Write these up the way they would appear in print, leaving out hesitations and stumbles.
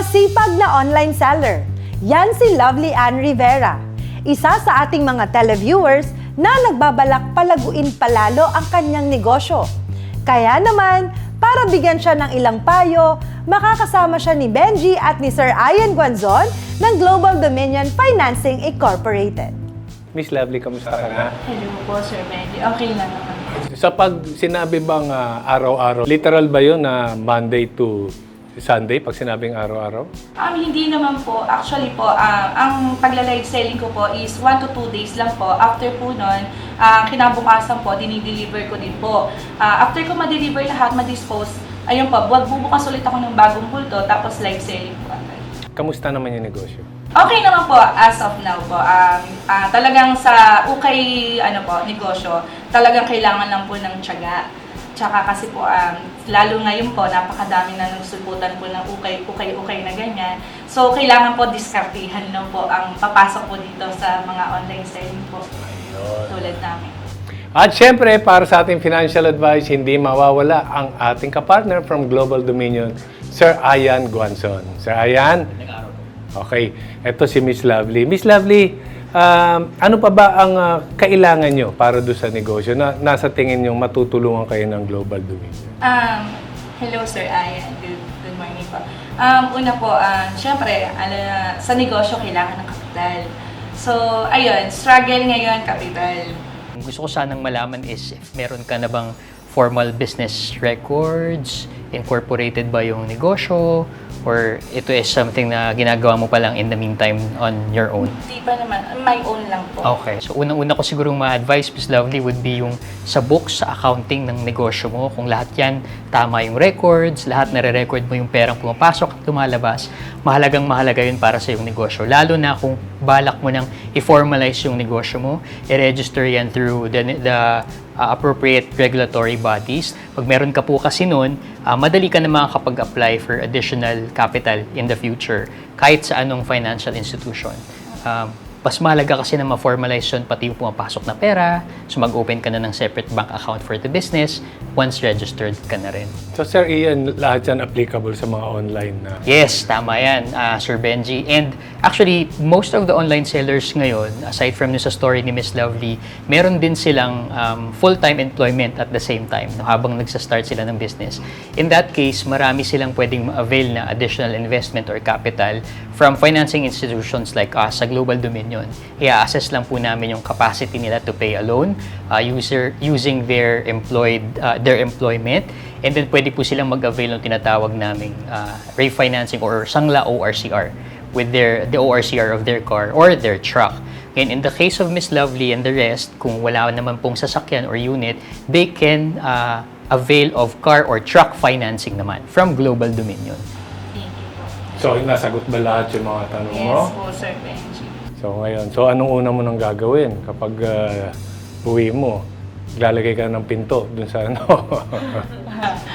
Masipag na online seller. Yan si Lovely Ann Rivera. Isa sa ating mga televiewers na nagbabalak palaguin palalo ang kanyang negosyo. Kaya naman, para bigyan siya ng ilang payo, makakasama siya ni Benji at ni Sir Ian Guanzon ng Global Dominion Financing Incorporated. Miss Lovely, kamusta ka na? Hello po, Sir Benji. Okay lang naman. Sa pag sinabi bang araw-araw, literal ba yun na Monday to Sunday pag sinabing araw-araw? Hindi naman po. Actually po, ang pagla-live selling ko po is 1 to 2 days lang po. After po nun, kinabukasan po, dinideliver ko din po. After ko ma-deliver lahat, ma-dispose, ayun po, bubukas ulit ako ng bagong bulto, tapos live selling po. Kamusta naman yung negosyo? Okay naman po as of now po. Talagang sa ukay negosyo, talagang kailangan lang po ng tiyaga. Tsaka kasi po, lalo ngayon po, napakadami na nagsubutan po ng ukay na ganyan. So, kailangan po diskartihan lang po ang papasok po dito sa mga online selling po. Ayun. Tulad namin. At syempre, para sa ating financial advice, hindi mawawala ang ating kapartner from Global Dominion, Sir Ian Guanzon. Sir Ian? Okay, eto si Miss Lovely. Miss Lovely, ano pa ba ang kailangan nyo para doon sa negosyo na nasa tingin nyo matutulungan kayo ng Global Dominion? Hello Sir Ian, good morning po. Una po, syempre, sa negosyo kailangan ng kapital. So, ayun, struggle ngayon, kapital. Gusto ko sanang malaman is if meron ka na bang formal business records, incorporated ba yung negosyo, or ito is something na ginagawa mo pa lang in the meantime on your own? Di pa naman, my own lang po. Okay. So, unang-una ko sigurong ma-advise, Miss Lovely, would be yung sa books, sa accounting ng negosyo mo. Kung lahat yan, tama yung records, lahat nare-record mo yung perang pumapasok at lumalabas, mahalagang-mahalaga yun para sa yung negosyo. Lalo na kung balak mo nang i-formalize yung negosyo mo, i-register yan through the appropriate regulatory bodies. Pag meron ka po kasi nun, madali ka na makakapag-apply for additional capital in the future kahit sa anong financial institution. Mas mahalaga kasi na ma-formalize yun pati yung pumapasok na pera, so mag-open ka na ng separate bank account for the business once registered ka na rin. So Sir Ian, lahat yan applicable sa mga online na? Yes, tama yan, Sir Benji. And actually, most of the online sellers ngayon, aside from sa story ni Miss Lovely, meron din silang full-time employment at the same time no, habang nagsa-start sila ng business. In that case, marami silang pwedeng ma-avail na additional investment or capital from financing institutions like us sa Global Dominion. I-assess lang po namin yung capacity nila to pay a loan using their employment, and then pwede po silang mag-avail ng tinatawag naming refinancing or sangla ORCR with the ORCR of their car or their truck. And in the case of Miss Lovely and the rest, kung wala naman pong sasakyan or unit, they can avail of car or truck financing naman from Global Dominion. Thank you po. So, nasagot ba lahat yung mga tanong mo? Yes po, Sir Benji. So ngayon, anong una mo nang gagawin kapag uwi mo? Lalagay ka ng pinto dun sa ano?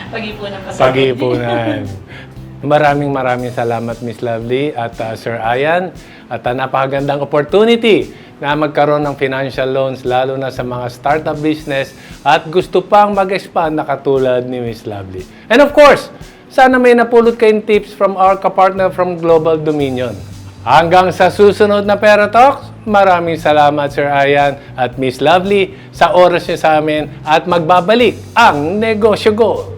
Pag-ipunan pa sa Pag-iipunan. Maraming salamat Miss Lovely at Sir Ian at napakagandang opportunity na magkaroon ng financial loans lalo na sa mga startup business at gusto pang mag-expand na katulad ni Miss Lovely. And of course, sana may napulot kayong tips from our kapartner from Global Dominion. Hanggang sa susunod na Pera Talks, maraming salamat Sir Ian at Miss Lovely sa oras niyo sa amin at magbabalik ang Negosyo Go!